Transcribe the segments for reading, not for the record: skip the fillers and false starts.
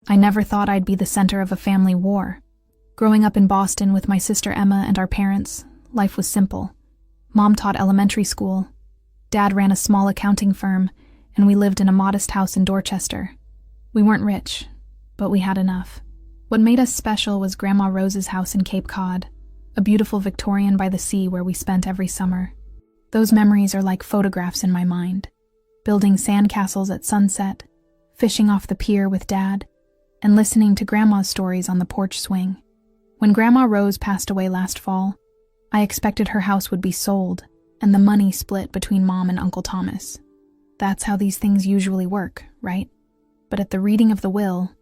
I never thought I'd be the center of a family war. Growing up in Boston with my sister Emma and our parents, life was simple. Mom taught elementary school. Dad ran a small accounting firm, and we lived in a modest house in Dorchester. We weren't rich, but we had enough. What made us special was Grandma Rose's house in Cape Cod, a beautiful Victorian by the sea where we spent every summer. Those memories are like photographs in my mind. Building sandcastles at sunset, fishing off the pier with Dad, and listening to Grandma's stories on the porch swing. When Grandma Rose passed away last fall, I expected her house would be sold and the money split between Mom and Uncle Thomas. That's how these things usually work, right? But at the reading of the will,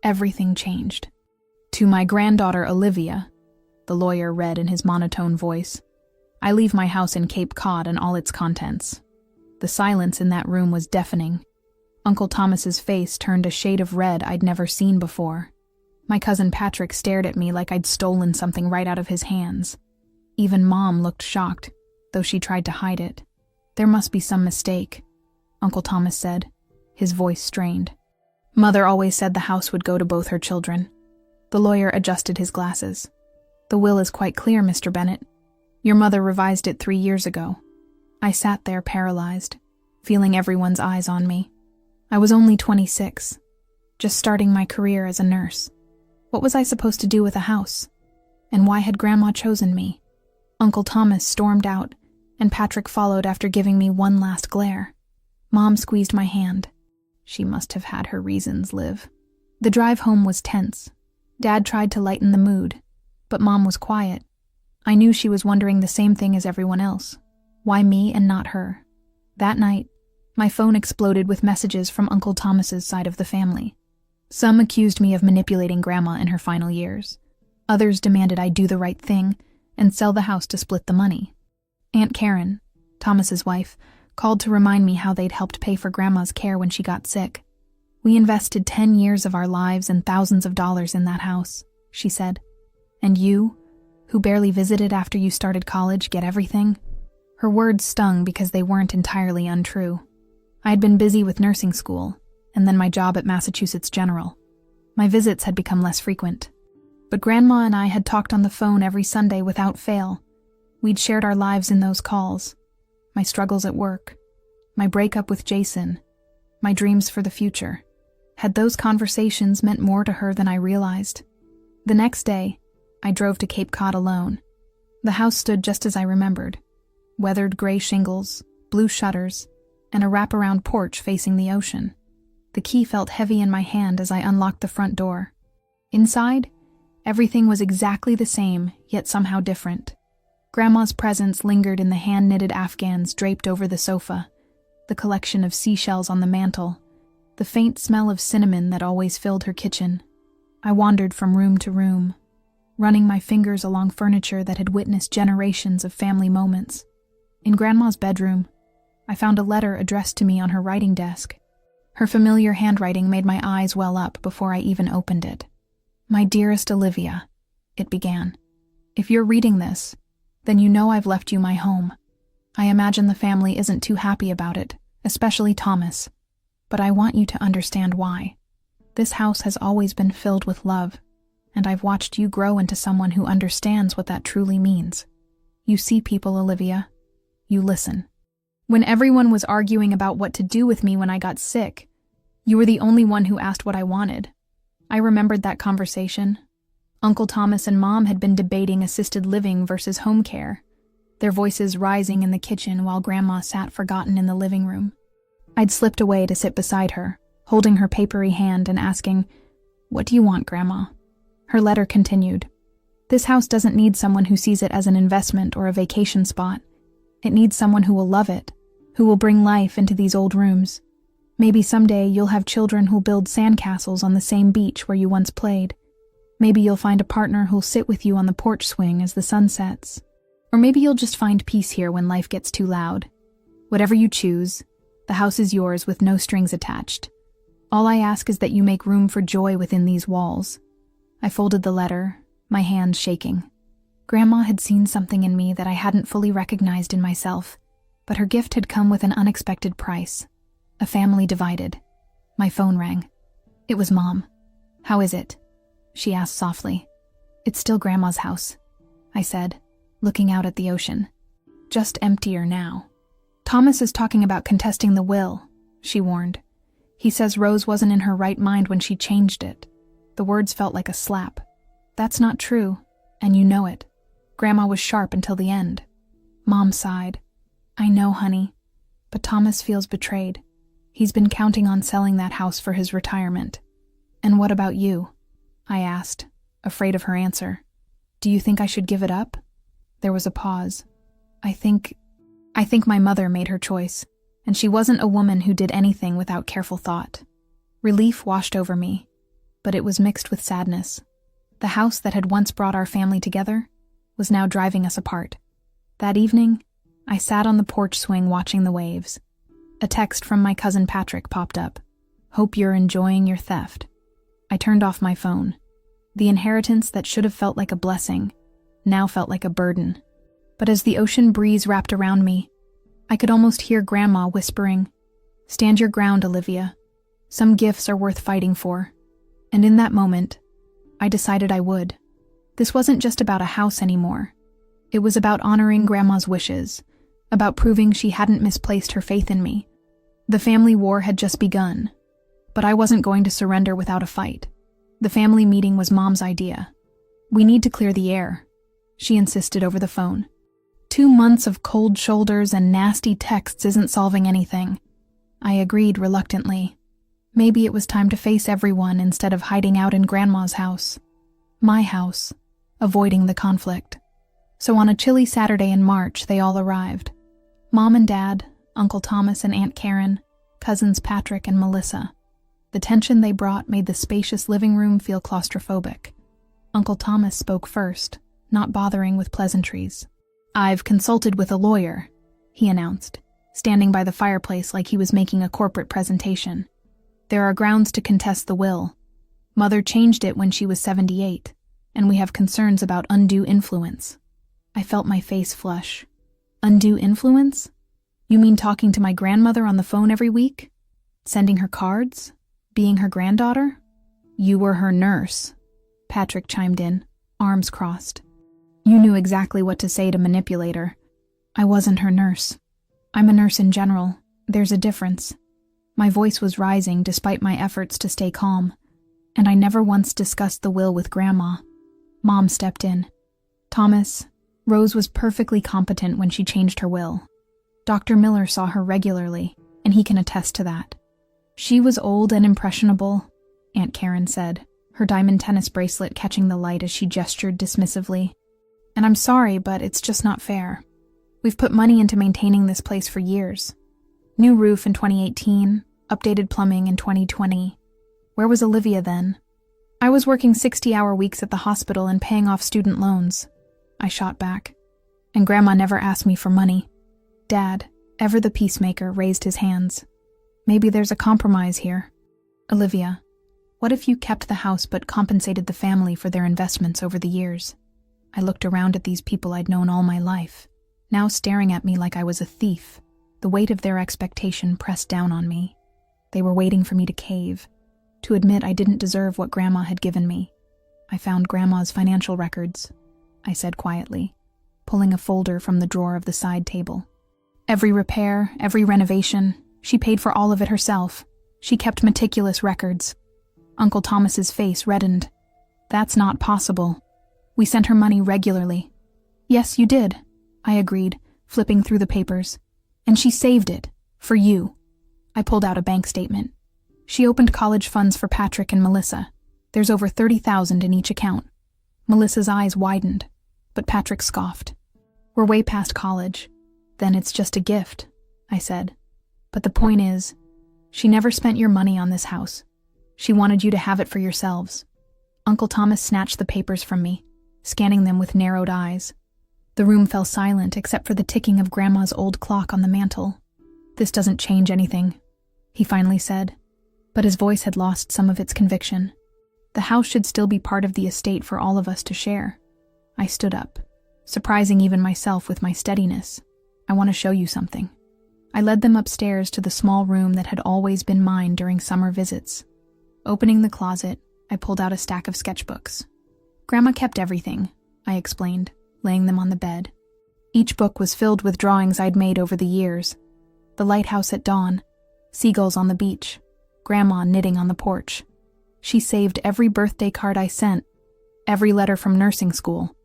everything changed. To my granddaughter Olivia, the lawyer read in his monotone voice, I leave my house in Cape Cod and all its contents. The silence in that room was deafening. Uncle Thomas's face turned a shade of red I'd never seen before. My cousin Patrick stared at me like I'd stolen something right out of his hands. Even Mom looked shocked, though she tried to hide it. There must be some mistake, Uncle Thomas said, his voice strained. Mother always said the house would go to both her children. The lawyer adjusted his glasses. The will is quite clear, Mr. Bennett. Your mother revised it 3 years ago. I sat there paralyzed, feeling everyone's eyes on me. I was only 26, just starting my career as a nurse. What was I supposed to do with a house? And why had Grandma chosen me? Uncle Thomas stormed out, and Patrick followed after giving me one last glare. Mom squeezed my hand. She must have had her reasons, Liv. The drive home was tense. Dad tried to lighten the mood, but Mom was quiet. I knew she was wondering the same thing as everyone else. Why me and not her? That night, my phone exploded with messages from Uncle Thomas's side of the family. Some accused me of manipulating Grandma in her final years. Others demanded I do the right thing and sell the house to split the money. Aunt Karen, Thomas's wife, called to remind me how they'd helped pay for Grandma's care when she got sick. We invested 10 years of our lives and thousands of dollars in that house, she said. And you, who barely visited after you started college, get everything? Her words stung because they weren't entirely untrue. I had been busy with nursing school, and then my job at Massachusetts General. My visits had become less frequent. But Grandma and I had talked on the phone every Sunday without fail. We'd shared our lives in those calls. My struggles at work, my breakup with Jason, my dreams for the future. Had those conversations meant more to her than I realized? The next day, I drove to Cape Cod alone. The house stood just as I remembered. Weathered gray shingles, blue shutters, and a wraparound porch facing the ocean. The key felt heavy in my hand as I unlocked the front door. Inside, everything was exactly the same, yet somehow different. Grandma's presence lingered in the hand-knitted afghans draped over the sofa, the collection of seashells on the mantel, the faint smell of cinnamon that always filled her kitchen. I wandered from room to room, running my fingers along furniture that had witnessed generations of family moments. In Grandma's bedroom, I found a letter addressed to me on her writing desk. Her familiar handwriting made my eyes well up before I even opened it. My dearest Olivia, it began. If you're reading this, then you know I've left you my home. I imagine the family isn't too happy about it, especially Thomas. But I want you to understand why. This house has always been filled with love, and I've watched you grow into someone who understands what that truly means. You see people, Olivia. You listen. When everyone was arguing about what to do with me when I got sick, you were the only one who asked what I wanted. I remembered that conversation. Uncle Thomas and Mom had been debating assisted living versus home care, their voices rising in the kitchen while Grandma sat forgotten in the living room. I'd slipped away to sit beside her, holding her papery hand and asking, "What do you want, Grandma?" Her letter continued. This house doesn't need someone who sees it as an investment or a vacation spot. It needs someone who will love it, who will bring life into these old rooms. Maybe someday you'll have children who'll build sandcastles on the same beach where you once played. Maybe you'll find a partner who'll sit with you on the porch swing as the sun sets. Or maybe you'll just find peace here when life gets too loud. Whatever you choose, the house is yours with no strings attached. All I ask is that you make room for joy within these walls. I folded the letter, my hand shaking. Grandma had seen something in me that I hadn't fully recognized in myself, but her gift had come with an unexpected price. A family divided. My phone rang. It was Mom. "How is it?" she asked softly. "It's still Grandma's house," I said, looking out at the ocean. "Just emptier now." "Thomas is talking about contesting the will," she warned. "He says Rose wasn't in her right mind when she changed it." The words felt like a slap. "That's not true, and you know it. Grandma was sharp until the end." Mom sighed. "I know, honey, but Thomas feels betrayed. He's been counting on selling that house for his retirement." "And what about you?" I asked, afraid of her answer. "Do you think I should give it up?" There was a pause. I think my mother made her choice, and she wasn't a woman who did anything without careful thought. Relief washed over me, but it was mixed with sadness. The house that had once brought our family together was now driving us apart. That evening, I sat on the porch swing watching the waves. A text from my cousin Patrick popped up. "Hope you're enjoying your theft." I turned off my phone. The inheritance that should have felt like a blessing now felt like a burden. But as the ocean breeze wrapped around me, I could almost hear Grandma whispering, "Stand your ground, Olivia. Some gifts are worth fighting for." And in that moment, I decided I would. This wasn't just about a house anymore. It was about honoring Grandma's wishes, about proving she hadn't misplaced her faith in me. The family war had just begun, but I wasn't going to surrender without a fight. The family meeting was Mom's idea. "We need to clear the air," she insisted over the phone. 2 months of cold shoulders and nasty texts isn't solving anything." I agreed reluctantly. Maybe it was time to face everyone instead of hiding out in Grandma's house. My house, avoiding the conflict. So on a chilly Saturday in March, they all arrived. Mom and Dad, Uncle Thomas and Aunt Karen, cousins Patrick and Melissa. The tension they brought made the spacious living room feel claustrophobic. Uncle Thomas spoke first, not bothering with pleasantries. "I've consulted with a lawyer," he announced, standing by the fireplace like he was making a corporate presentation. "There are grounds to contest the will. Mother changed it when she was 78, and we have concerns about undue influence." I felt my face flush. Undue influence? You mean talking to my grandmother on the phone every week? Sending her cards? Being her granddaughter? "You were her nurse," Patrick chimed in, arms crossed. "You knew exactly what to say to manipulate her." "I wasn't her nurse. I'm a nurse in general. There's a difference." My voice was rising despite my efforts to stay calm, and I never once discussed the will with Grandma. Mom stepped in. "Thomas, Rose was perfectly competent when she changed her will. Dr. Miller saw her regularly, and he can attest to that. She was old and impressionable," Aunt Karen said, her diamond tennis bracelet catching the light as she gestured dismissively. "And I'm sorry, but it's just not fair. We've put money into maintaining this place for years. New roof in 2018, updated plumbing in 2020. Where was Olivia then? I was working 60-hour weeks at the hospital and paying off student loans," I shot back. "And Grandma never asked me for money." Dad, ever the peacemaker, raised his hands. "Maybe there's a compromise here. Olivia, what if you kept the house but compensated the family for their investments over the years?" I looked around at these people I'd known all my life, now staring at me like I was a thief. The weight of their expectation pressed down on me. They were waiting for me to cave, to admit I didn't deserve what Grandma had given me. "I found Grandma's financial records," I said quietly, pulling a folder from the drawer of the side table. "Every repair, every renovation, she paid for all of it herself. She kept meticulous records." Uncle Thomas's face reddened. "That's not possible. We sent her money regularly." "Yes, you did," I agreed, flipping through the papers. "And she saved it. For you." I pulled out a bank statement. She opened college funds for Patrick and Melissa. There's over $30,000 in each account. Melissa's eyes widened, but Patrick scoffed. "We're way past college." "Then it's just a gift," I said. "But the point is, she never spent your money on this house. She wanted you to have it for yourselves." Uncle Thomas snatched the papers from me, scanning them with narrowed eyes. The room fell silent except for the ticking of Grandma's old clock on the mantel. "This doesn't change anything," he finally said, but his voice had lost some of its conviction. "The house should still be part of the estate for all of us to share." I stood up, surprising even myself with my steadiness. "I want to show you something." I led them upstairs to the small room that had always been mine during summer visits. Opening the closet, I pulled out a stack of sketchbooks. Grandma kept everything, I explained, laying them on the bed. Each book was filled with drawings I'd made over the years. The lighthouse at dawn, seagulls on the beach, Grandma knitting on the porch. She saved every birthday card I sent, every letter from nursing school.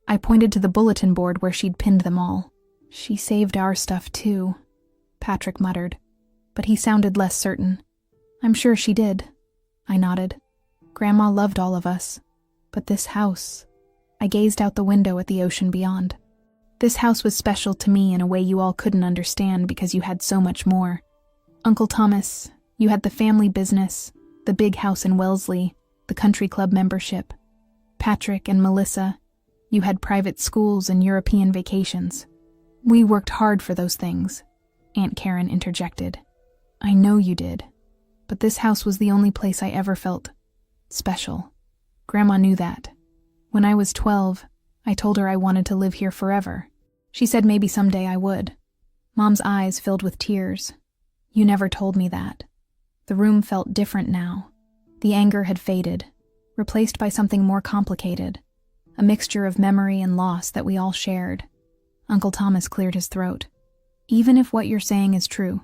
I pointed to the bulletin board where she'd pinned them all. She saved our stuff too, Patrick muttered, but he sounded less certain. I'm sure she did, I nodded. Grandma loved all of us, but this house... I gazed out the window at the ocean beyond. This house was special to me in a way you all couldn't understand because you had so much more. Uncle Thomas, you had the family business, the big house in Wellesley, the country club membership. Patrick and Melissa, you had private schools and European vacations. We worked hard for those things, Aunt Karen interjected. I know you did, but this house was the only place I ever felt special. Grandma knew that. When I was 12, I told her I wanted to live here forever. She said maybe someday I would. Mom's eyes filled with tears. You never told me that. The room felt different now. The anger had faded, replaced by something more complicated, a mixture of memory and loss that we all shared. Uncle Thomas cleared his throat. Even if what you're saying is true,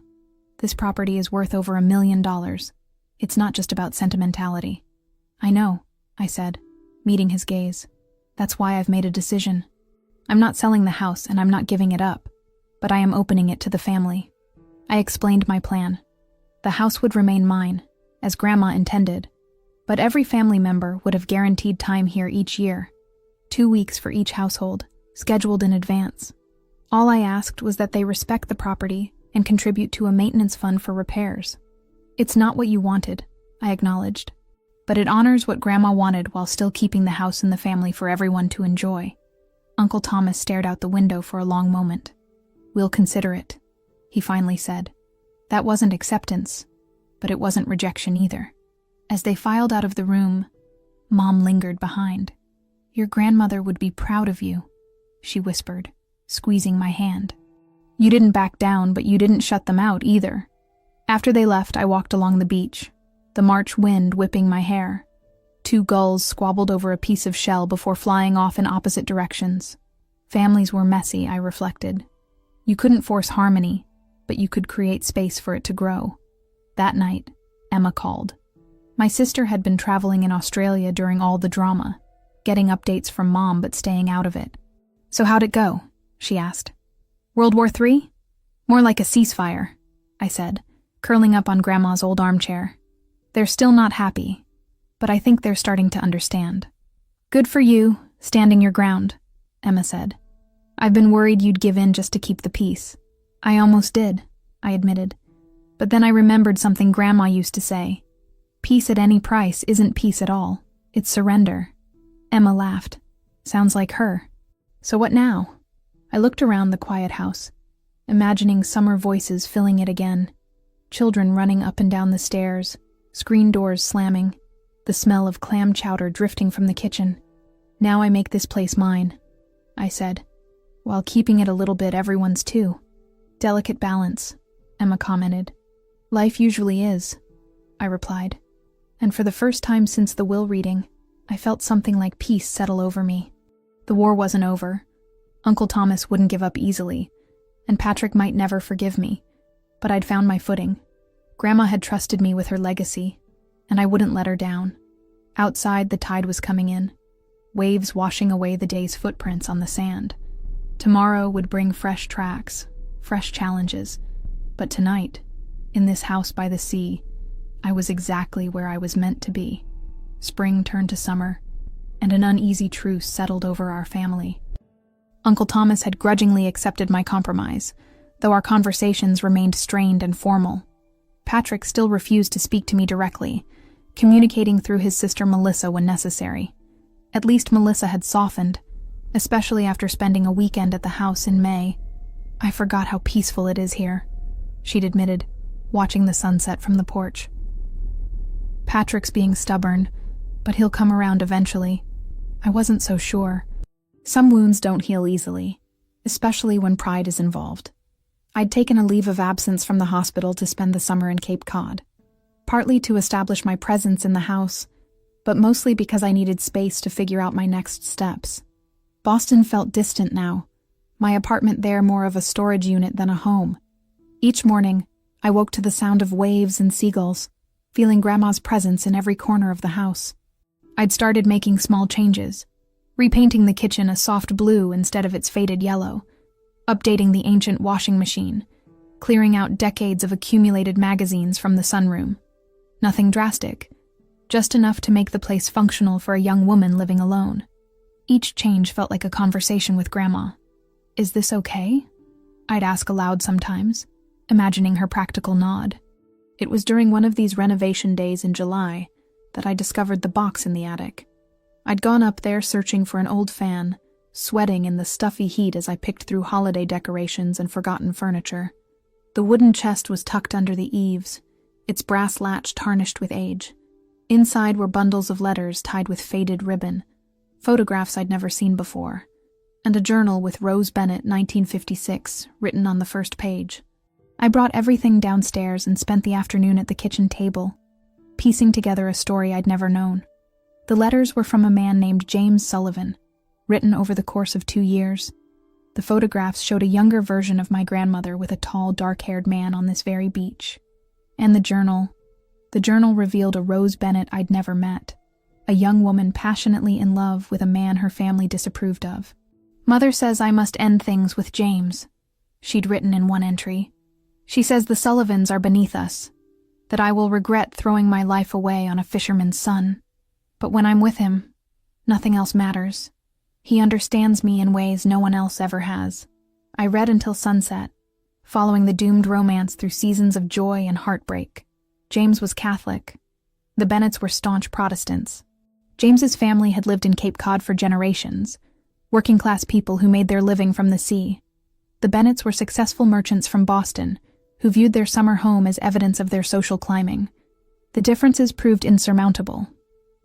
this property is worth over $1 million. It's not just about sentimentality. I know, I said, meeting his gaze. That's why I've made a decision. I'm not selling the house and I'm not giving it up, but I am opening it to the family. I explained my plan. The house would remain mine, as Grandma intended, but every family member would have guaranteed time here each year, 2 weeks for each household, scheduled in advance. All I asked was that they respect the property and contribute to a maintenance fund for repairs. It's not what you wanted, I acknowledged, but it honors what Grandma wanted while still keeping the house in the family for everyone to enjoy. Uncle Thomas stared out the window for a long moment. We'll consider it, he finally said. That wasn't acceptance, but it wasn't rejection either. As they filed out of the room, Mom lingered behind. Your grandmother would be proud of you, she whispered, squeezing my hand. You didn't back down, but you didn't shut them out either. After they left, I walked along the beach, the March wind whipping my hair. 2 gulls squabbled over a piece of shell before flying off in opposite directions. Families were messy, I reflected. You couldn't force harmony, but you could create space for it to grow. That night, Emma called. My sister had been traveling in Australia during all the drama, getting updates from Mom but staying out of it. So how'd it go? She asked. World War III? More like a ceasefire, I said, curling up on Grandma's old armchair. They're still not happy, but I think they're starting to understand. Good for you, standing your ground, Emma said. I've been worried you'd give in just to keep the peace. I almost did, I admitted. But then I remembered something Grandma used to say. Peace at any price isn't peace at all. It's surrender. Emma laughed. Sounds like her. So what now? I looked around the quiet house, imagining summer voices filling it again. Children running up and down the stairs, screen doors slamming, the smell of clam chowder drifting from the kitchen. Now I make this place mine, I said, while keeping it a little bit everyone's too. Delicate balance, Emma commented. Life usually is, I replied. And for the first time since the will reading, I felt something like peace settle over me. The war wasn't over. Uncle Thomas wouldn't give up easily, and Patrick might never forgive me, but I'd found my footing. Grandma had trusted me with her legacy, and I wouldn't let her down. Outside, the tide was coming in, waves washing away the day's footprints on the sand. Tomorrow would bring fresh tracks, fresh challenges, but tonight, in this house by the sea, I was exactly where I was meant to be. Spring turned to summer, and an uneasy truce settled over our family. Uncle Thomas had grudgingly accepted my compromise, though our conversations remained strained and formal. Patrick still refused to speak to me directly, communicating through his sister Melissa when necessary. At least Melissa had softened, especially after spending a weekend at the house in May. I forgot how peaceful it is here, she'd admitted, watching the sunset from the porch. Patrick's being stubborn, but he'll come around eventually. I wasn't so sure. Some wounds don't heal easily, especially when pride is involved. I'd taken a leave of absence from the hospital to spend the summer in Cape Cod, partly to establish my presence in the house, but mostly because I needed space to figure out my next steps. Boston felt distant now, my apartment there more of a storage unit than a home. Each morning, I woke to the sound of waves and seagulls, feeling Grandma's presence in every corner of the house. I'd started making small changes, repainting the kitchen a soft blue instead of its faded yellow, updating the ancient washing machine, clearing out decades of accumulated magazines from the sunroom. Nothing drastic, just enough to make the place functional for a young woman living alone. Each change felt like a conversation with Grandma. "Is this okay?" I'd ask aloud sometimes, imagining her practical nod. It was during one of these renovation days in July that I discovered the box in the attic. I'd gone up there searching for an old fan, sweating in the stuffy heat as I picked through holiday decorations and forgotten furniture. The wooden chest was tucked under the eaves, its brass latch tarnished with age. Inside were bundles of letters tied with faded ribbon, photographs I'd never seen before, and a journal with Rose Bennett 1956 written on the first page. I brought everything downstairs and spent the afternoon at the kitchen table, piecing together a story I'd never known. The letters were from a man named James Sullivan, written over the course of 2 years. The photographs showed a younger version of my grandmother with a tall, dark-haired man on this very beach. And the journal revealed a Rose Bennett I'd never met, a young woman passionately in love with a man her family disapproved of. "Mother says I must end things with James," she'd written in one entry. "She says the Sullivans are beneath us, that I will regret throwing my life away on a fisherman's son. But when I'm with him, nothing else matters. He understands me in ways no one else ever has." I read until sunset, following the doomed romance through seasons of joy and heartbreak. James was Catholic. The Bennetts were staunch Protestants. James's family had lived in Cape Cod for generations, working-class people who made their living from the sea. The Bennetts were successful merchants from Boston, who viewed their summer home as evidence of their social climbing. The differences proved insurmountable.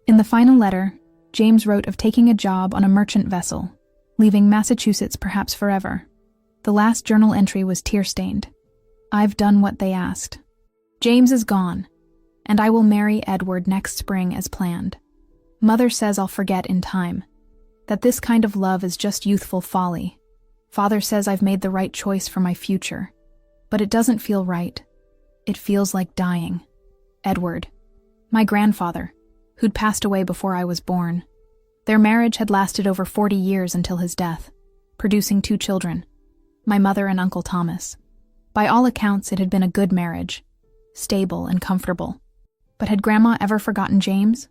In the final letter, James wrote of taking a job on a merchant vessel, leaving Massachusetts perhaps forever. The last journal entry was tear-stained. "I've done what they asked. James is gone, and I will marry Edward next spring as planned. Mother says I'll forget in time, that this kind of love is just youthful folly. Father says I've made the right choice for my future, but it doesn't feel right. It feels like dying. Edward." My grandfather, who'd passed away before I was born. Their marriage had lasted over 40 years until his death, producing 2 children, my mother and Uncle Thomas. By all accounts, it had been a good marriage, stable and comfortable. But had Grandma ever forgotten James?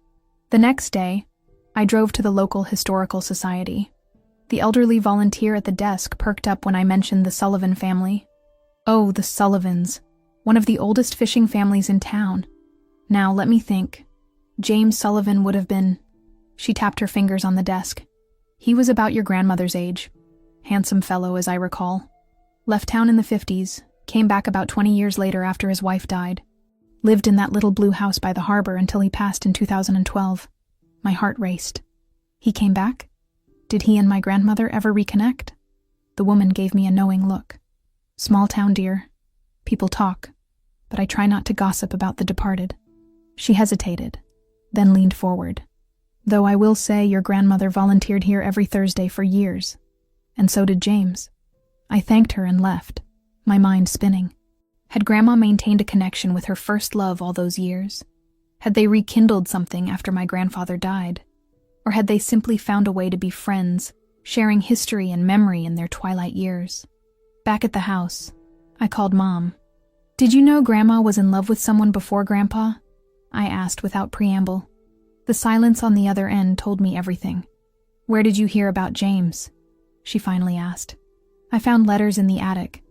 The next day, I drove to the local historical society. The elderly volunteer at the desk perked up when I mentioned the Sullivan family. "Oh, the Sullivans, one of the oldest fishing families in town. Now, let me think. James Sullivan would have been..." She tapped her fingers on the desk. "He was about your grandmother's age. Handsome fellow, as I recall. Left town in the 50s, came back about 20 years later after his wife died. Lived in that little blue house by the harbor until he passed in 2012. My heart raced. He came back? Did he and my grandmother ever reconnect?" The woman gave me a knowing look. "Small town, dear. People talk, but I try not to gossip about the departed." She hesitated, then leaned forward. "Though I will say your grandmother volunteered here every Thursday for years, and so did James." I thanked her and left, my mind spinning. Had Grandma maintained a connection with her first love all those years? Had they rekindled something after my grandfather died? Or had they simply found a way to be friends, sharing history and memory in their twilight years? Back at the house, I called Mom. "Did you know Grandma was in love with someone before Grandpa?" I asked without preamble. The silence on the other end told me everything. "Where did you hear about James?" she finally asked. "I found letters in the attic,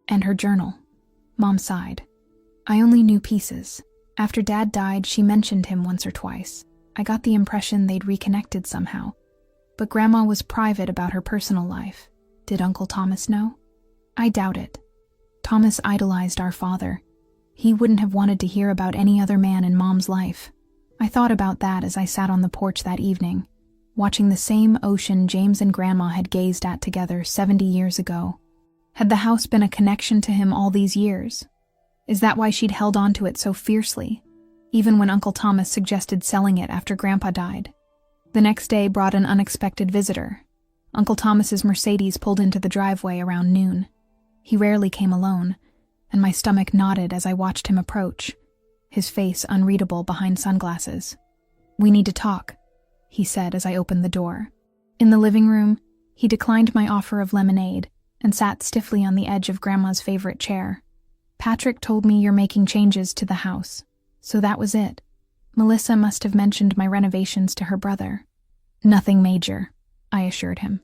and her journal." Mom sighed. "I only knew pieces. After Dad died, she mentioned him once or twice. I got the impression they'd reconnected somehow. But Grandma was private about her personal life. Did Uncle Thomas know?" "I doubt it. Thomas idolized our father. He wouldn't have wanted to hear about any other man in Mom's life." I thought about that as I sat on the porch that evening, watching the same ocean James and Grandma had gazed at together 70 years ago. Had the house been a connection to him all these years? Is that why she'd held on to it so fiercely, even when Uncle Thomas suggested selling it after Grandpa died. The next day brought an unexpected visitor. Uncle Thomas's Mercedes pulled into the driveway around noon. He rarely came alone, and my stomach knotted as I watched him approach, his face unreadable behind sunglasses. "We need to talk," he said as I opened the door. In the living room, he declined my offer of lemonade and sat stiffly on the edge of Grandma's favorite chair. "Patrick told me you're making changes to the house, so that was it. Melissa must have mentioned my renovations to her brother." "Nothing major," I assured him.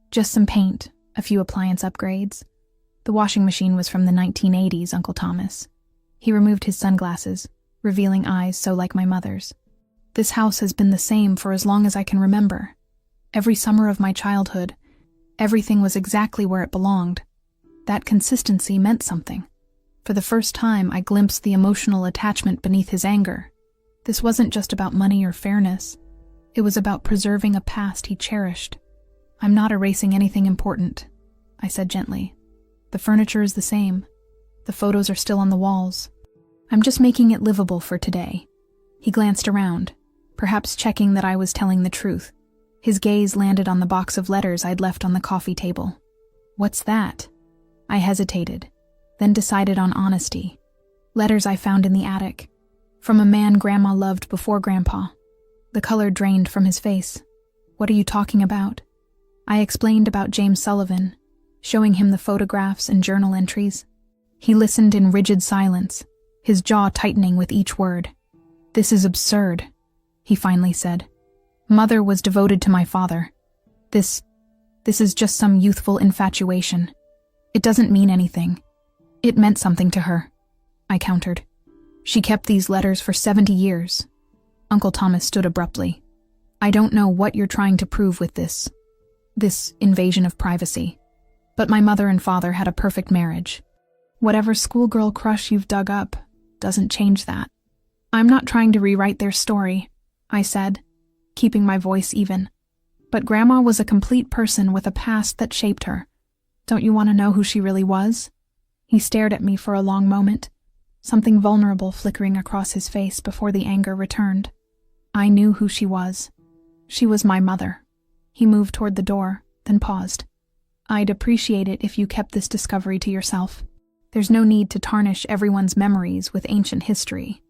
"Just some paint, a few appliance upgrades. The washing machine was from the 1980s, Uncle Thomas." He removed his sunglasses, revealing eyes so like my mother's. "This house has been the same for as long as I can remember. Every summer of my childhood, everything was exactly where it belonged. That consistency meant something. For the first time, I glimpsed the emotional attachment beneath his anger. This wasn't just about money or fairness. It was about preserving a past he cherished. "I'm not erasing anything important," I said gently. "The furniture is the same. The photos are still on the walls. I'm just making it livable for today." He glanced around, perhaps checking that I was telling the truth. His gaze landed on the box of letters I'd left on the coffee table. "What's that?" I hesitated, then decided on honesty. "Letters I found in the attic, from a man Grandma loved before Grandpa." The color drained from his face. "What are you talking about?" I explained about James Sullivan, showing him the photographs and journal entries. He listened in rigid silence, his jaw tightening with each word. "This is absurd," he finally said. "Mother was devoted to my father. This is just some youthful infatuation. It doesn't mean anything." "It meant something to her," I countered. "She kept these letters for 70 years. Uncle Thomas stood abruptly. "I don't know what you're trying to prove with this invasion of privacy. But my mother and father had a perfect marriage. Whatever schoolgirl crush you've dug up doesn't change that." "I'm not trying to rewrite their story," I said, keeping my voice even. "But Grandma was a complete person with a past that shaped her. Don't you want to know who she really was?" He stared at me for a long moment, something vulnerable flickering across his face before the anger returned. I knew who she was. She was my mother. He moved toward the door, then paused. "I'd appreciate it if you kept this discovery to yourself. There's no need to tarnish everyone's memories with ancient history."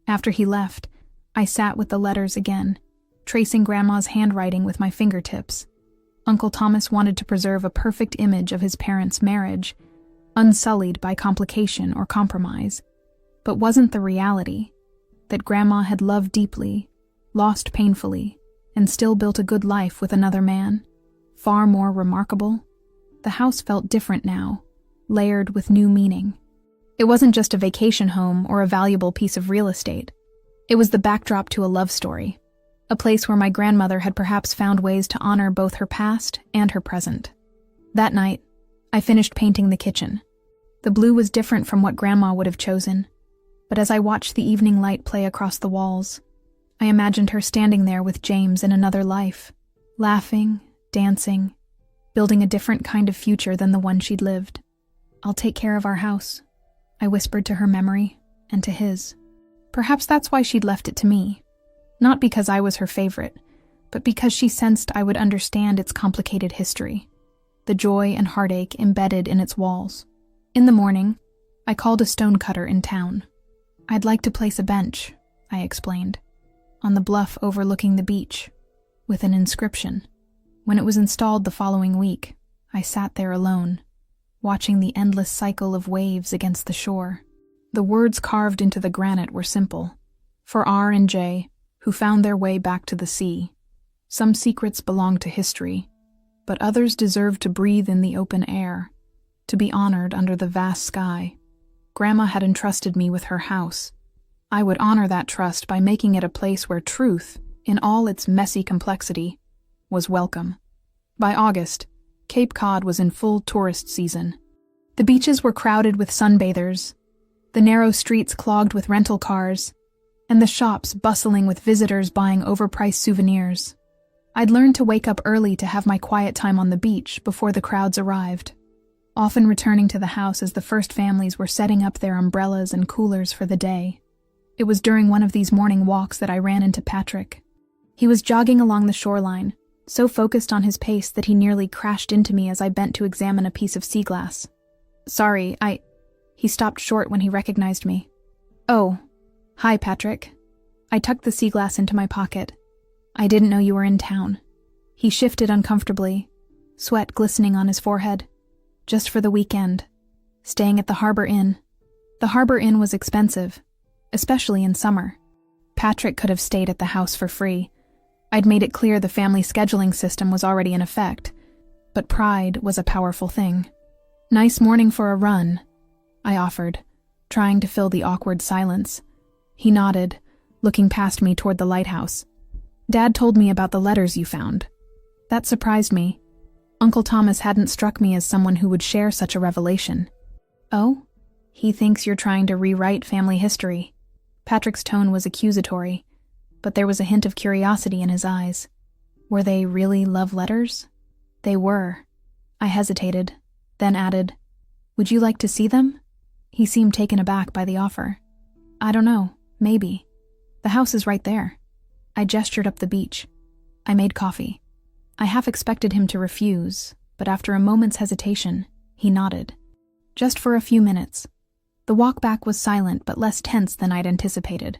After he left, I sat with the letters again, tracing Grandma's handwriting with my fingertips. Uncle Thomas wanted to preserve a perfect image of his parents' marriage, unsullied by complication or compromise. But wasn't the reality that Grandma had loved deeply, lost painfully, and still built a good life with another man far more remarkable? The house felt different now, layered with new meaning. It wasn't just a vacation home or a valuable piece of real estate. It was the backdrop to a love story, a place where my grandmother had perhaps found ways to honor both her past and her present. That night, I finished painting the kitchen. The blue was different from what Grandma would have chosen, but as I watched the evening light play across the walls, I imagined her standing there with James in another life, laughing, dancing, building a different kind of future than the one she'd lived. "I'll take care of our house," I whispered to her memory, and to his. Perhaps that's why she'd left it to me. Not because I was her favorite, but because she sensed I would understand its complicated history, the joy and heartache embedded in its walls. In the morning, I called a stonecutter in town. "I'd like to place a bench," I explained, "on the bluff overlooking the beach, with an inscription." When it was installed the following week, I sat there alone, watching the endless cycle of waves against the shore. The words carved into the granite were simple. For R and J, who found their way back to the sea. Some secrets belong to history, but others deserve to breathe in the open air, to be honored under the vast sky. Grandma had entrusted me with her house. I would honor that trust by making it a place where truth, in all its messy complexity, was welcome. By August, Cape Cod was in full tourist season. The beaches were crowded with sunbathers, the narrow streets clogged with rental cars, and the shops bustling with visitors buying overpriced souvenirs. I'd learned to wake up early to have my quiet time on the beach before the crowds arrived, often returning to the house as the first families were setting up their umbrellas and coolers for the day. It was during one of these morning walks that I ran into Patrick. He was jogging along the shoreline, so focused on his pace that he nearly crashed into me as I bent to examine a piece of sea glass. "Sorry, He stopped short when he recognized me. "Oh, hi, Patrick." I tucked the sea glass into my pocket. "I didn't know you were in town." He shifted uncomfortably, sweat glistening on his forehead. "Just for the weekend. Staying at the Harbor Inn." The Harbor Inn was expensive, especially in summer. Patrick could have stayed at the house for free. I'd made it clear the family scheduling system was already in effect, but pride was a powerful thing. "Nice morning for a run," I offered, trying to fill the awkward silence. He nodded, looking past me toward the lighthouse. "Dad told me about the letters you found." That surprised me. Uncle Thomas hadn't struck me as someone who would share such a revelation. "Oh? He thinks you're trying to rewrite family history." Patrick's tone was accusatory, but there was a hint of curiosity in his eyes. Were they really love letters? They were. I hesitated, then added, "Would you like to see them?" He seemed taken aback by the offer. "I don't know, maybe. The house is right there." I gestured up the beach. I made coffee. I half expected him to refuse, but after a moment's hesitation, he nodded. Just for a few minutes. The walk back was silent but less tense than I'd anticipated.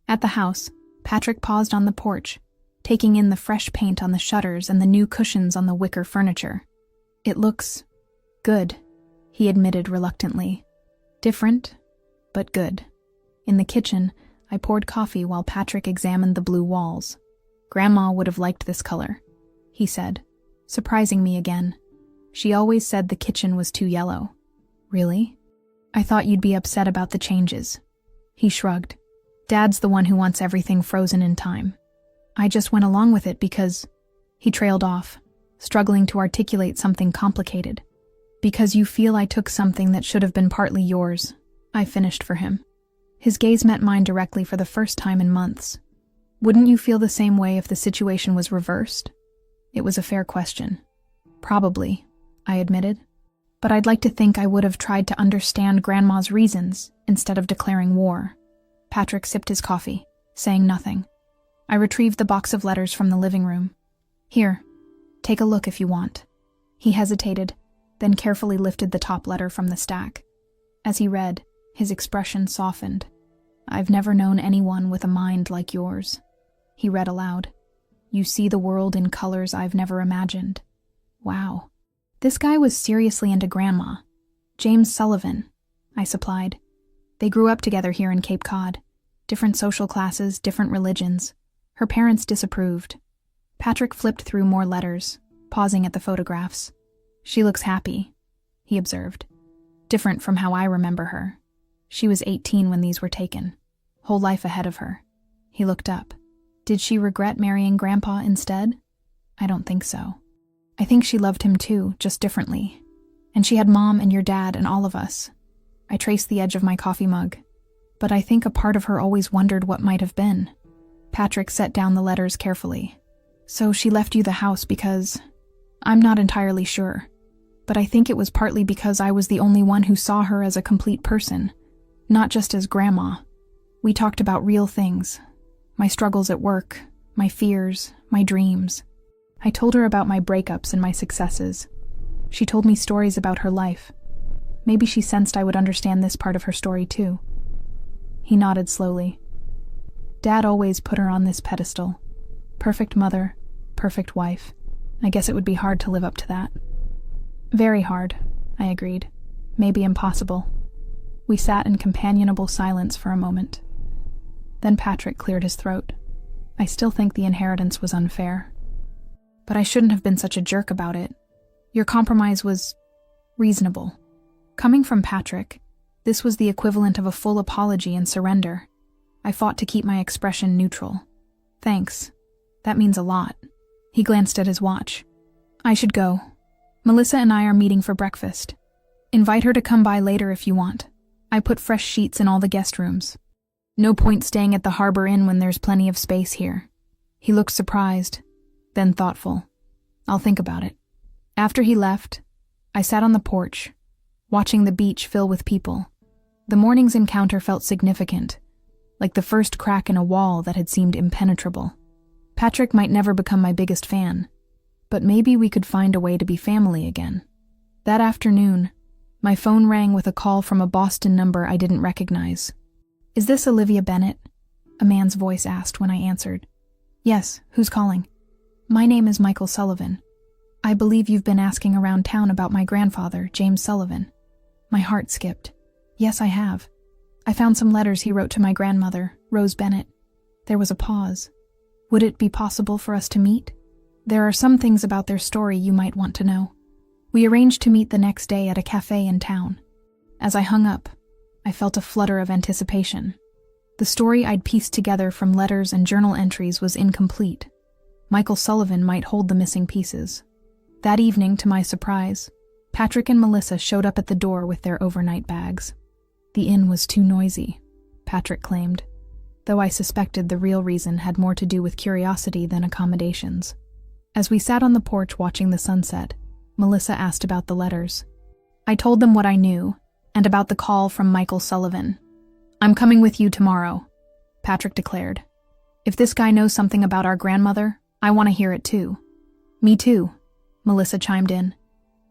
At the house, Patrick paused on the porch, taking in the fresh paint on the shutters and the new cushions on the wicker furniture. "It looks good," he admitted reluctantly. "Different, but good." In the kitchen, I poured coffee while Patrick examined the blue walls. "Grandma would have liked this color," he said, surprising me again. "She always said the kitchen was too yellow." "Really? I thought you'd be upset about the changes." He shrugged. "Dad's the one who wants everything frozen in time. I just went along with it because—" He trailed off, struggling to articulate something complicated. "Because you feel I took something that should have been partly yours," I finished for him. His gaze met mine directly for the first time in months. "Wouldn't you feel the same way if the situation was reversed?" It was a fair question. "Probably," I admitted. "But I'd like to think I would have tried to understand Grandma's reasons instead of declaring war." Patrick sipped his coffee, saying nothing. I retrieved the box of letters from the living room. "Here, take a look if you want." He hesitated, then carefully lifted the top letter from the stack. As he read, his expression softened. "I've never known anyone with a mind like yours." He read aloud. "You see the world in colors I've never imagined." Wow. This guy was seriously into Grandma. James Sullivan, I supplied. They grew up together here in Cape Cod. Different social classes, different religions. Her parents disapproved. Patrick flipped through more letters, pausing at the photographs. "She looks happy," he observed. "Different from how I remember her. She was 18 when these were taken. Whole life ahead of her." He looked up. "Did she regret marrying Grandpa instead?" "I don't think so. I think she loved him too, just differently. And she had Mom and your dad and all of us." I traced the edge of my coffee mug. "But I think a part of her always wondered what might have been." Patrick set down the letters carefully. "So she left you the house because—" "I'm not entirely sure. But I think it was partly because I was the only one who saw her as a complete person, not just as Grandma. We talked about real things. My struggles at work, my fears, my dreams. I told her about my breakups and my successes. She told me stories about her life. Maybe she sensed I would understand this part of her story too." He nodded slowly. "Dad always put her on this pedestal. Perfect mother, perfect wife. I guess it would be hard to live up to that." "Very hard," I agreed. "Maybe impossible." We sat in companionable silence for a moment. Then Patrick cleared his throat. "I still think the inheritance was unfair. But I shouldn't have been such a jerk about it. Your compromise was reasonable." Coming from Patrick, this was the equivalent of a full apology and surrender. I fought to keep my expression neutral. "Thanks. That means a lot." He glanced at his watch. "I should go. Melissa and I are meeting for breakfast. Invite her to come by later if you want. I put fresh sheets in all the guest rooms. No point staying at the Harbor Inn when there's plenty of space here." He looked surprised, then thoughtful. "I'll think about it." After he left, I sat on the porch, watching the beach fill with people. The morning's encounter felt significant. like the first crack in a wall that had seemed impenetrable. Patrick might never become my biggest fan, but maybe we could find a way to be family again. That afternoon, my phone rang with a call from a Boston number I didn't recognize. "Is this Olivia Bennett?" a man's voice asked when I answered. "Yes, who's calling?" "My name is Michael Sullivan. I believe you've been asking around town about my grandfather, James Sullivan." My heart skipped. "Yes, I have. I found some letters he wrote to my grandmother, Rose Bennett." There was a pause. "Would it be possible for us to meet? There are some things about their story you might want to know." We arranged to meet the next day at a cafe in town. As I hung up, I felt a flutter of anticipation. The story I'd pieced together from letters and journal entries was incomplete. Michael Sullivan might hold the missing pieces. That evening, to my surprise, Patrick and Melissa showed up at the door with their overnight bags. The inn was too noisy, Patrick claimed, though I suspected the real reason had more to do with curiosity than accommodations. As we sat on the porch watching the sunset, Melissa asked about the letters. I told them what I knew, and about the call from Michael Sullivan. "I'm coming with you tomorrow," Patrick declared. "If this guy knows something about our grandmother, I want to hear it too." "Me too," Melissa chimed in.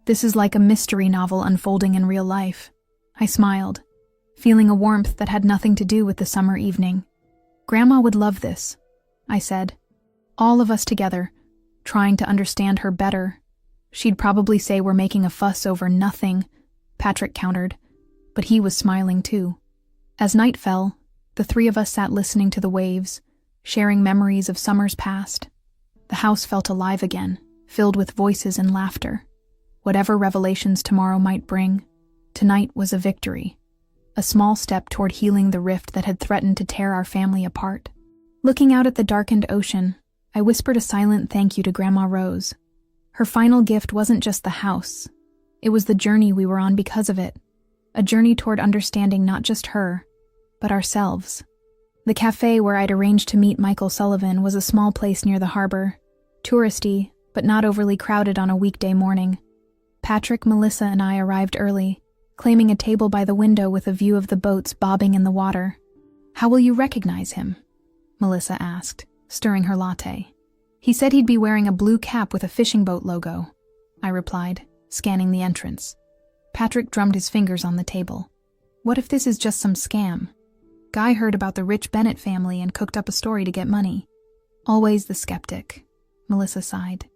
"This is like a mystery novel unfolding in real life." I smiled, feeling a warmth that had nothing to do with the summer evening. "Grandma would love this," I said. "All of us together, trying to understand her better. She'd probably say we're making a fuss over nothing," Patrick countered, but he was smiling too. As night fell, the three of us sat listening to the waves, sharing memories of summers past. The house felt alive again, filled with voices and laughter. Whatever revelations tomorrow might bring, tonight was a victory, a small step toward healing the rift that had threatened to tear our family apart. Looking out at the darkened ocean, I whispered a silent thank you to Grandma Rose. Her final gift wasn't just the house. It was the journey we were on because of it, a journey toward understanding not just her, but ourselves. The cafe where I'd arranged to meet Michael Sullivan was a small place near the harbor, touristy, but not overly crowded on a weekday morning. Patrick, Melissa, and I arrived early, claiming a table by the window with a view of the boats bobbing in the water. "How will you recognize him?" Melissa asked, stirring her latte. "He said he'd be wearing a blue cap with a fishing boat logo," I replied, scanning the entrance. Patrick drummed his fingers on the table. "What if this is just some scam? Guy heard about the rich Bennett family and cooked up a story to get money." "Always the skeptic," Melissa sighed.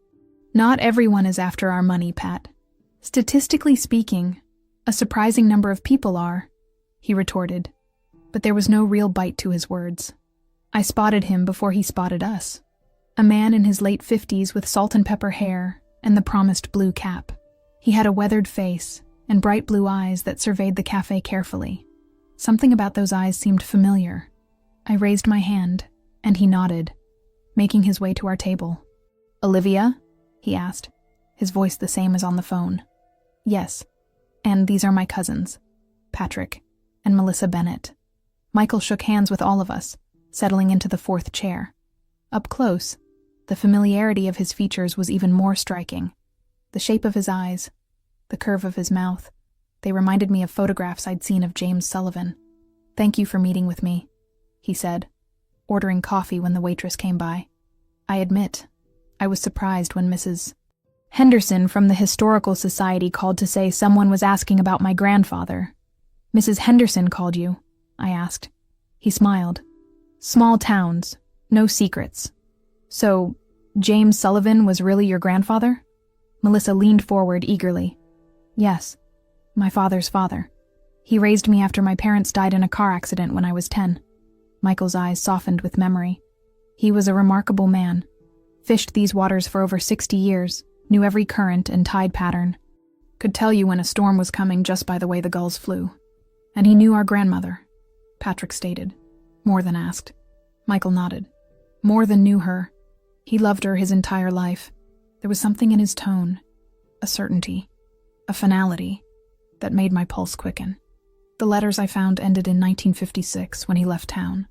"Not everyone is after our money, Pat. Statistically speaking, a surprising number of people are," he retorted, but there was no real bite to his words. I spotted him before he spotted us. A man in his late 50s with salt and pepper hair and the promised blue cap. He had a weathered face and bright blue eyes that surveyed the cafe carefully. Something about those eyes seemed familiar. I raised my hand, and he nodded, making his way to our table. "Olivia?" he asked, his voice the same as on the phone. "Yes, and these are my cousins, Patrick and Melissa Bennett." Michael shook hands with all of us, settling into the fourth chair. Up close, the familiarity of his features was even more striking. The shape of his eyes, the curve of his mouth, they reminded me of photographs I'd seen of James Sullivan. "Thank you for meeting with me," he said, ordering coffee when the waitress came by. I admit, I was surprised when Mrs. Henderson from the Historical Society called to say someone was asking about my grandfather. "Mrs. Henderson called you?" I asked. He smiled. "Small towns, no secrets. So, James Sullivan was really your grandfather?" Melissa leaned forward eagerly. "Yes, my father's father. He raised me after my parents died in a car accident when I was 10. Michael's eyes softened with memory. He was a remarkable man. Fished these waters for over 60 years, knew every current and tide pattern. Could tell you when a storm was coming just by the way the gulls flew. And he knew our grandmother," Patrick stated, more than asked. Michael nodded. "More than knew her. He loved her his entire life. There was something in his tone, a certainty, a finality, that made my pulse quicken. The letters I found ended in 1956 when he left town.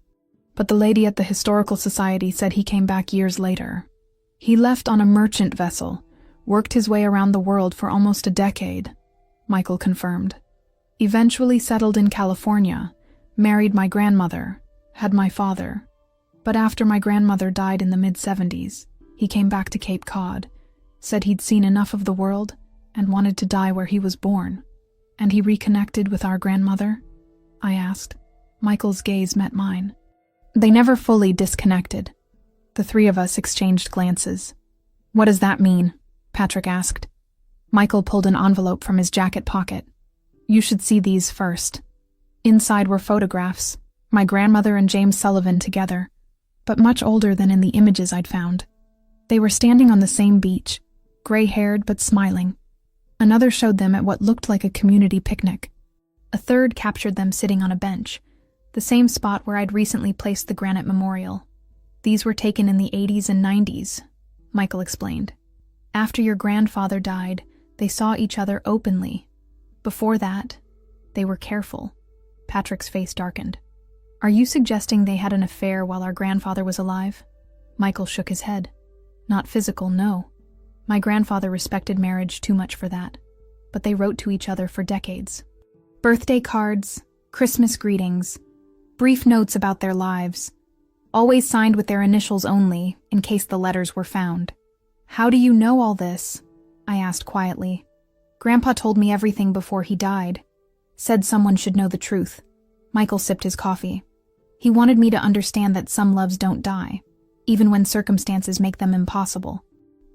But the lady at the Historical Society said he came back years later. He left on a merchant vessel, worked his way around the world for almost a decade," Michael confirmed. "Eventually settled in California, married my grandmother, had my father. But after my grandmother died in the mid-70s, he came back to Cape Cod, said he'd seen enough of the world and wanted to die where he was born. And he reconnected with our grandmother? I asked. Michael's gaze met mine. They never fully disconnected. The three of us exchanged glances. What does that mean? Patrick asked. Michael pulled an envelope from his jacket pocket. You should see these first. Inside were photographs, my grandmother and James Sullivan together, but much older than in the images I'd found. They were standing on the same beach, gray-haired but smiling. Another showed them at what looked like a community picnic. A third captured them sitting on a bench, the same spot where I'd recently placed the granite memorial. These were taken in the 80s and 90s, Michael explained. After your grandfather died, they saw each other openly. Before that, they were careful. Patrick's face darkened. Are you suggesting they had an affair while our grandfather was alive? Michael shook his head. Not physical, no. My grandfather respected marriage too much for that. But they wrote to each other for decades. Birthday cards, Christmas greetings, brief notes about their lives, always signed with their initials only, in case the letters were found. How do you know all this? I asked quietly. Grandpa told me everything before he died. Said someone should know the truth. Michael sipped his coffee. He wanted me to understand that some loves don't die, even when circumstances make them impossible.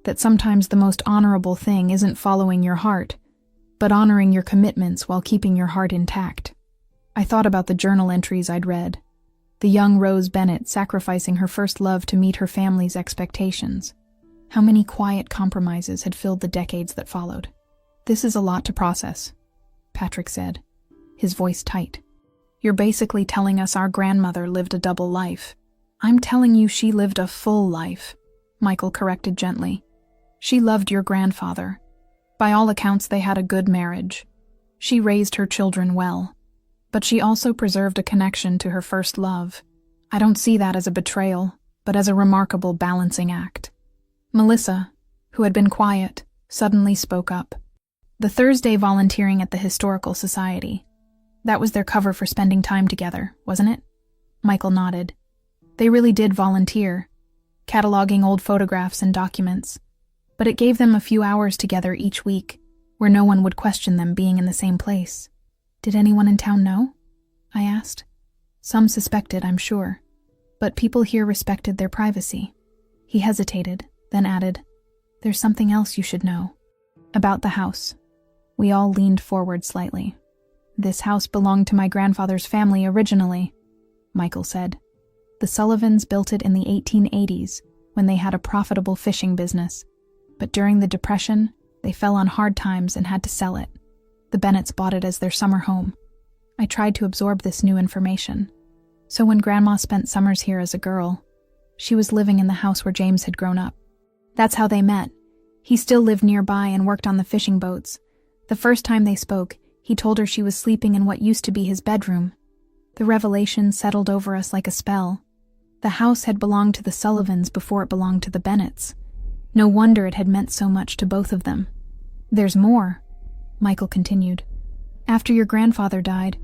That sometimes the most honorable thing isn't following your heart, but honoring your commitments while keeping your heart intact. I thought about the journal entries I'd read. The young Rose Bennett sacrificing her first love to meet her family's expectations. How many quiet compromises had filled the decades that followed. This is a lot to process, Patrick said, his voice tight. You're basically telling us our grandmother lived a double life. I'm telling you she lived a full life, Michael corrected gently. She loved your grandfather. By all accounts, they had a good marriage. She raised her children well. But she also preserved a connection to her first love. I don't see that as a betrayal, but as a remarkable balancing act. Melissa, who had been quiet, suddenly spoke up. The Thursday volunteering at the Historical Society. That was their cover for spending time together, wasn't it? Michael nodded. They really did volunteer, cataloging old photographs and documents. But it gave them a few hours together each week, where no one would question them being in the same place. Did anyone in town know? I asked. Some suspected, I'm sure, but people here respected their privacy. He hesitated, then added, There's something else you should know. About the house. We all leaned forward slightly. This house belonged to my grandfather's family originally, Michael said. The Sullivans built it in the 1880s, when they had a profitable fishing business. But during the Depression, they fell on hard times and had to sell it. The Bennetts bought it as their summer home. I tried to absorb this new information. So when Grandma spent summers here as a girl, she was living in the house where James had grown up. That's how they met. He still lived nearby and worked on the fishing boats. The first time they spoke, he told her she was sleeping in what used to be his bedroom. The revelation settled over us like a spell. The house had belonged to the Sullivans before it belonged to the Bennetts. No wonder it had meant so much to both of them. There's more, Michael continued. After your grandfather died,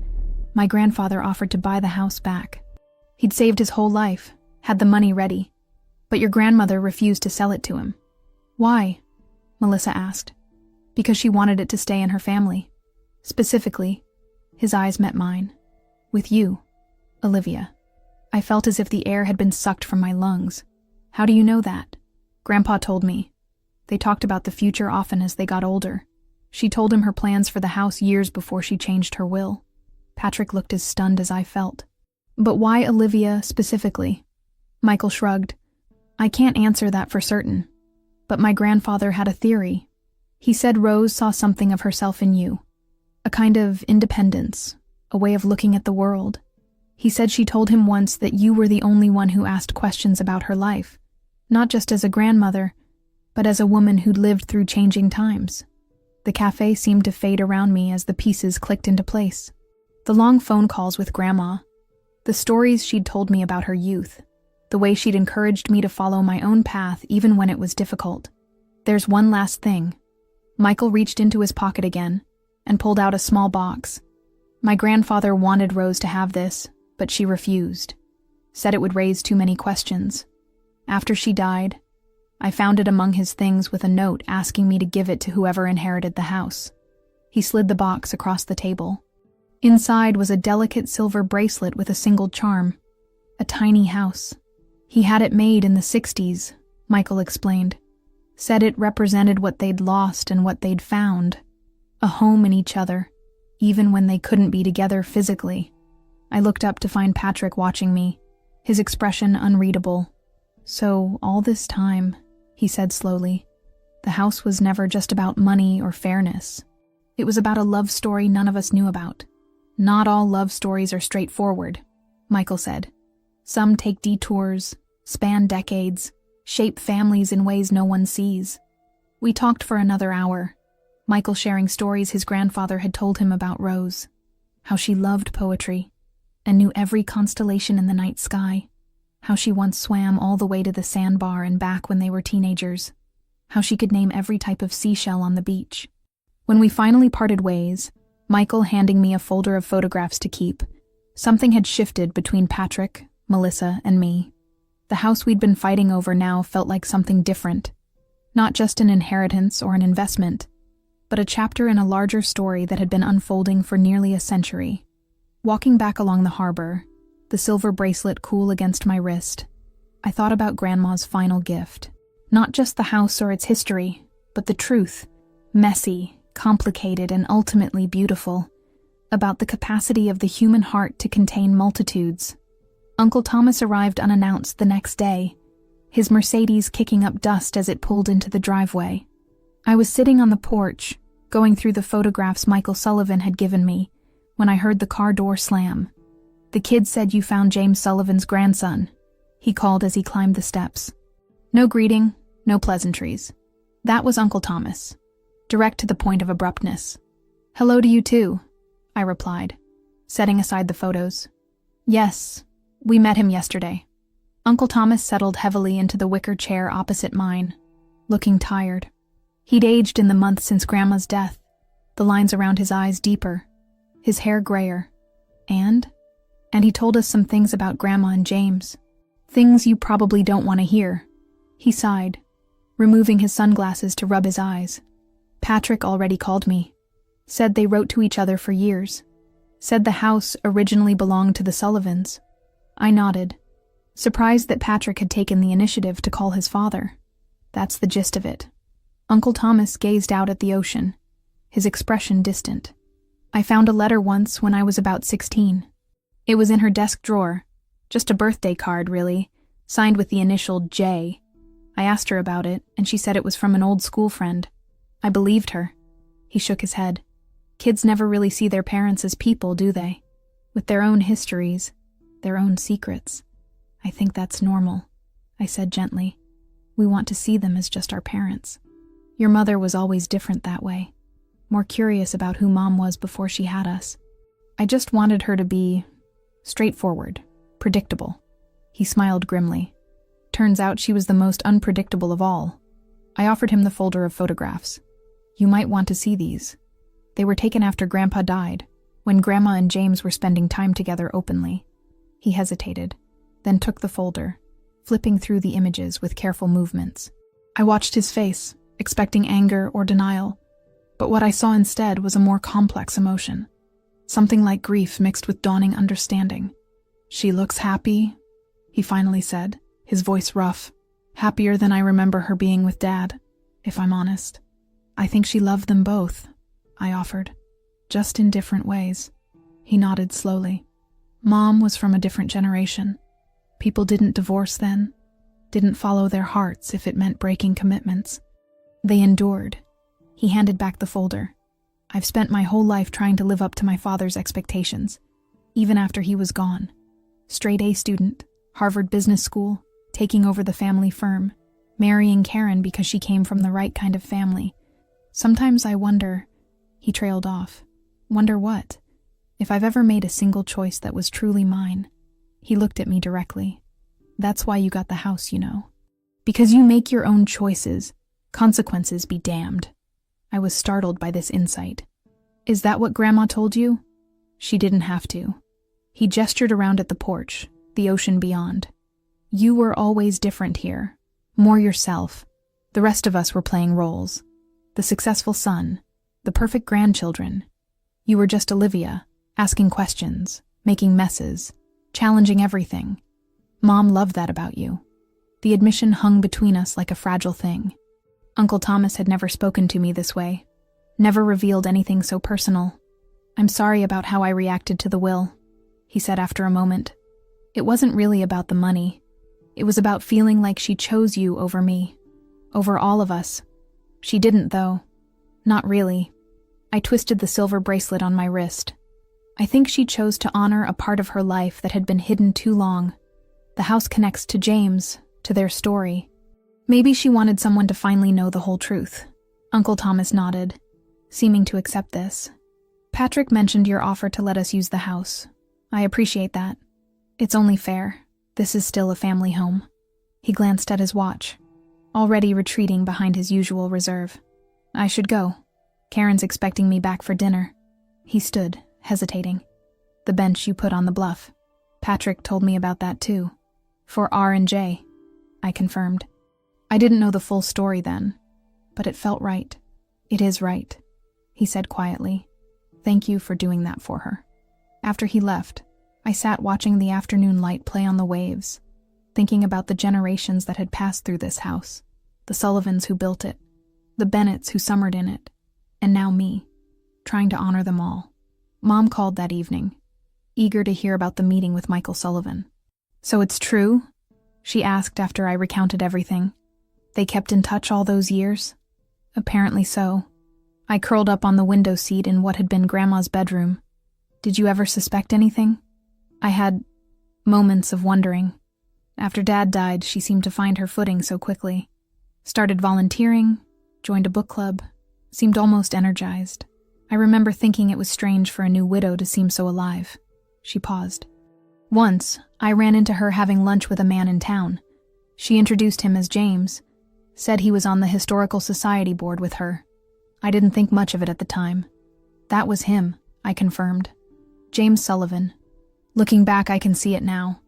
my grandfather offered to buy the house back. He'd saved his whole life, had the money ready, but your grandmother refused to sell it to him. Why? Melissa asked. Because she wanted it to stay in her family. Specifically, his eyes met mine. With you, Olivia. I felt as if the air had been sucked from my lungs. How do you know that? Grandpa told me. They talked about the future often as they got older. She told him her plans for the house years before she changed her will. Patrick looked as stunned as I felt. But why Olivia specifically? Michael shrugged. I can't answer that for certain. But my grandfather had a theory. He said Rose saw something of herself in you. A kind of independence, a way of looking at the world. He said she told him once that you were the only one who asked questions about her life, not just as a grandmother, but as a woman who'd lived through changing times. The cafe seemed to fade around me as the pieces clicked into place. The long phone calls with Grandma, the stories she'd told me about her youth, the way she'd encouraged me to follow my own path even when it was difficult. There's one last thing. Michael reached into his pocket again and pulled out a small box. My grandfather wanted Rose to have this, but she refused. Said it would raise too many questions. After she died, I found it among his things with a note asking me to give it to whoever inherited the house. He slid the box across the table. Inside was a delicate silver bracelet with a single charm. A tiny house. He had it made in the 60s, Michael explained. Said it represented what they'd lost and what they'd found. A home in each other, even when they couldn't be together physically. I looked up to find Patrick watching me, his expression unreadable. So, all this time, he said slowly, the house was never just about money or fairness. It was about a love story none of us knew about. Not all love stories are straightforward, Michael said. Some take detours, span decades, shape families in ways no one sees. We talked for another hour, Michael sharing stories his grandfather had told him about Rose, how she loved poetry and knew every constellation in the night sky, how she once swam all the way to the sandbar and back when they were teenagers, how she could name every type of seashell on the beach. When we finally parted ways, Michael handing me a folder of photographs to keep, something had shifted between Patrick, Melissa, and me. The house we'd been fighting over now felt like something different. Not just an inheritance or an investment, but a chapter in a larger story that had been unfolding for nearly a century. Walking back along the harbor, the silver bracelet cool against my wrist, I thought about Grandma's final gift. Not just the house or its history, but the truth, messy, complicated, and ultimately beautiful, about the capacity of the human heart to contain multitudes. Uncle Thomas arrived unannounced the next day, his Mercedes kicking up dust as it pulled into the driveway. I was sitting on the porch, going through the photographs Michael Sullivan had given me, when I heard the car door slam. "The kid said you found James Sullivan's grandson," he called as he climbed the steps. No greeting, no pleasantries. That was Uncle Thomas, direct to the point of abruptness. "Hello to you too," I replied, setting aside the photos. "Yes, we met him yesterday." Uncle Thomas settled heavily into the wicker chair opposite mine, looking tired. He'd aged in the month since Grandma's death, the lines around his eyes deeper, his hair grayer. And he told us some things about Grandma and James. Things you probably don't want to hear. He sighed, removing his sunglasses to rub his eyes. Patrick already called me. Said they wrote to each other for years. Said the house originally belonged to the Sullivans. I nodded, surprised that Patrick had taken the initiative to call his father. That's the gist of it. Uncle Thomas gazed out at the ocean, his expression distant. "I found a letter once when I was about 16. It was in her desk drawer. Just a birthday card, really, signed with the initial J. I asked her about it, and she said it was from an old school friend. I believed her." He shook his head. "Kids never really see their parents as people, do they? With their own histories, their own secrets. I think that's normal," I said gently. "We want to see them as just our parents. Your mother was always different that way. More curious about who Mom was before she had us. I just wanted her to be straightforward, predictable." He smiled grimly. Turns out she was the most unpredictable of all. I offered him the folder of photographs. "You might want to see these. They were taken after Grandpa died, when Grandma and James were spending time together openly." He hesitated, then took the folder, flipping through the images with careful movements. I watched his face, expecting anger or denial, but what I saw instead was a more complex emotion. Something like grief mixed with dawning understanding. "She looks happy," he finally said, his voice rough. "Happier than I remember her being with Dad, if I'm honest." "I think she loved them both," I offered, "just in different ways." He nodded slowly. "Mom was from a different generation. People didn't divorce then, didn't follow their hearts if it meant breaking commitments. They endured." He handed back the folder. "I've spent my whole life trying to live up to my father's expectations, even after he was gone. Straight A student, Harvard Business School, taking over the family firm, marrying Karen because she came from the right kind of family. Sometimes I wonder," he trailed off. "Wonder what? If I've ever made a single choice that was truly mine." He looked at me directly. "That's why you got the house, you know. Because you make your own choices, consequences be damned." I was startled by this insight. "Is that what Grandma told you?" "She didn't have to." He gestured around at the porch, the ocean beyond. You were always different here, more yourself. The rest of us were playing roles. The successful son, the perfect grandchildren. You were just Olivia, asking questions, making messes, challenging everything. Mom loved that about you. The admission hung between us like a fragile thing. Uncle Thomas had never spoken to me this way, never revealed anything so personal. I'm sorry about how I reacted to the will, he said after a moment. It wasn't really about the money. It was about feeling like she chose you over me, over all of us. She didn't, though. Not really. I twisted the silver bracelet on my wrist. I think she chose to honor a part of her life that had been hidden too long. The house connects to James, to their story. Maybe she wanted someone to finally know the whole truth. Uncle Thomas nodded, seeming to accept this. Patrick mentioned your offer to let us use the house. I appreciate that. It's only fair. This is still a family home. He glanced at his watch, already retreating behind his usual reserve. I should go. Karen's expecting me back for dinner. He stood, hesitating. The bench you put on the bluff. Patrick told me about that too. For R&J, I confirmed. I didn't know the full story then, but it felt right. It is right, he said quietly. Thank you for doing that for her. After he left, I sat watching the afternoon light play on the waves, thinking about the generations that had passed through this house, the Sullivans who built it, the Bennetts who summered in it, and now me, trying to honor them all. Mom called that evening, eager to hear about the meeting with Michael Sullivan. So it's true? She asked after I recounted everything. They kept in touch all those years? Apparently so. I curled up on the window seat in what had been Grandma's bedroom. Did you ever suspect anything? I had moments of wondering. After Dad died, she seemed to find her footing so quickly. Started volunteering, joined a book club, seemed almost energized. I remember thinking it was strange for a new widow to seem so alive. She paused. Once, I ran into her having lunch with a man in town. She introduced him as James, said he was on the Historical Society board with her. I didn't think much of it at the time. That was him, I confirmed. James Sullivan. Looking back, I can see it now.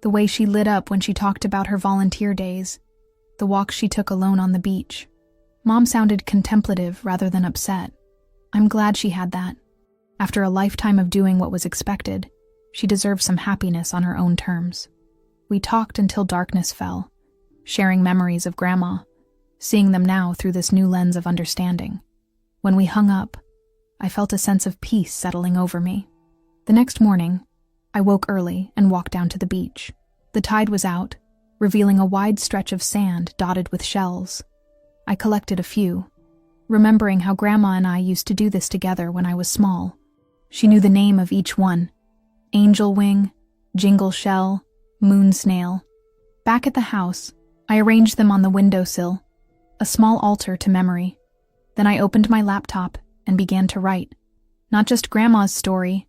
The way she lit up when she talked about her volunteer days, the walks she took alone on the beach. Mom sounded contemplative rather than upset. I'm glad she had that. After a lifetime of doing what was expected, she deserved some happiness on her own terms. We talked until darkness fell, sharing memories of Grandma, seeing them now through this new lens of understanding. When we hung up, I felt a sense of peace settling over me. The next morning, I woke early and walked down to the beach. The tide was out, revealing a wide stretch of sand dotted with shells. I collected a few, remembering how Grandma and I used to do this together when I was small. She knew the name of each one: angel wing, jingle shell, moon snail. Back at the house, I arranged them on the windowsill, a small altar to memory. Then I opened my laptop and began to write. Not just Grandma's story,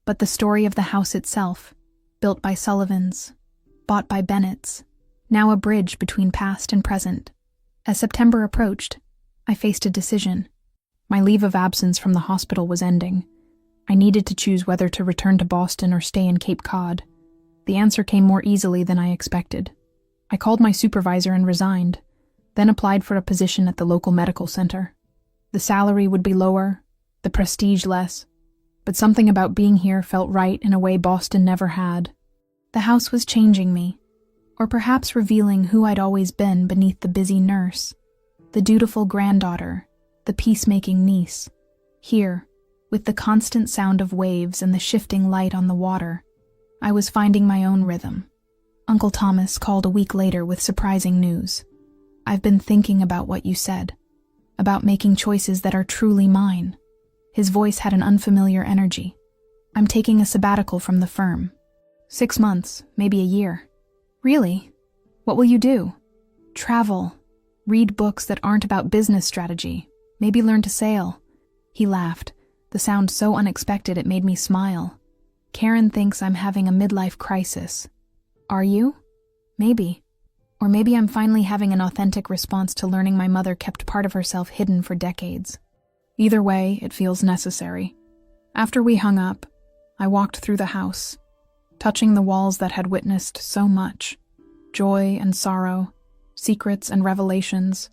but the story of the house itself, built by Sullivans, bought by Bennetts, now a bridge between past and present. As September approached, I faced a decision. My leave of absence from the hospital was ending. I needed to choose whether to return to Boston or stay in Cape Cod. The answer came more easily than I expected. I called my supervisor and resigned, then applied for a position at the local medical center. The salary would be lower, the prestige less, but something about being here felt right in a way Boston never had. The house was changing me, or perhaps revealing who I'd always been beneath the busy nurse, the dutiful granddaughter, the peacemaking niece. Here, with the constant sound of waves and the shifting light on the water, I was finding my own rhythm. Uncle Thomas called a week later with surprising news. I've been thinking about what you said, about making choices that are truly mine. His voice had an unfamiliar energy. I'm taking a sabbatical from the firm. 6 months, maybe a year. Really? What will you do? Travel. Read books that aren't about business strategy. Maybe learn to sail. He laughed, the sound so unexpected it made me smile. Karen thinks I'm having a midlife crisis. Are you? Maybe. Or maybe I'm finally having an authentic response to learning my mother kept part of herself hidden for decades. Either way, it feels necessary. After we hung up, I walked through the house. touching the walls that had witnessed so much: joy and sorrow, secrets and revelations,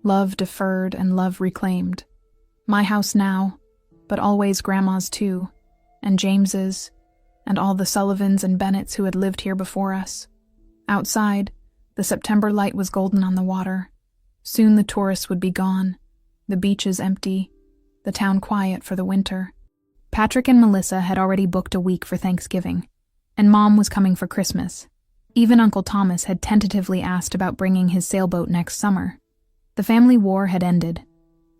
love deferred and love reclaimed. My house now, but always Grandma's too, and James's, and all the Sullivans and Bennets who had lived here before us. Outside, the September light was golden on the water. Soon the tourists would be gone, the beaches empty, the town quiet for the winter. Patrick and Melissa had already booked a week for Thanksgiving, and Mom was coming for Christmas. Even Uncle Thomas had tentatively asked about bringing his sailboat next summer. The family war had ended,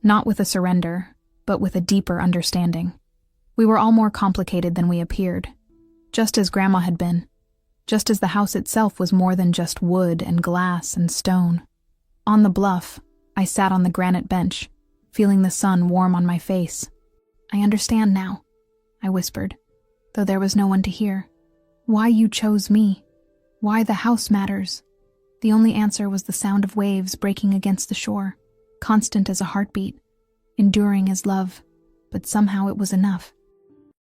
not with a surrender, but with a deeper understanding. We were all more complicated than we appeared, just as Grandma had been, just as the house itself was more than just wood and glass and stone. On the bluff, I sat on the granite bench, feeling the sun warm on my face. "I understand now," I whispered, though there was no one to hear. "Why you chose me. Why the house matters." The only answer was the sound of waves breaking against the shore, constant as a heartbeat, enduring as love, but somehow it was enough.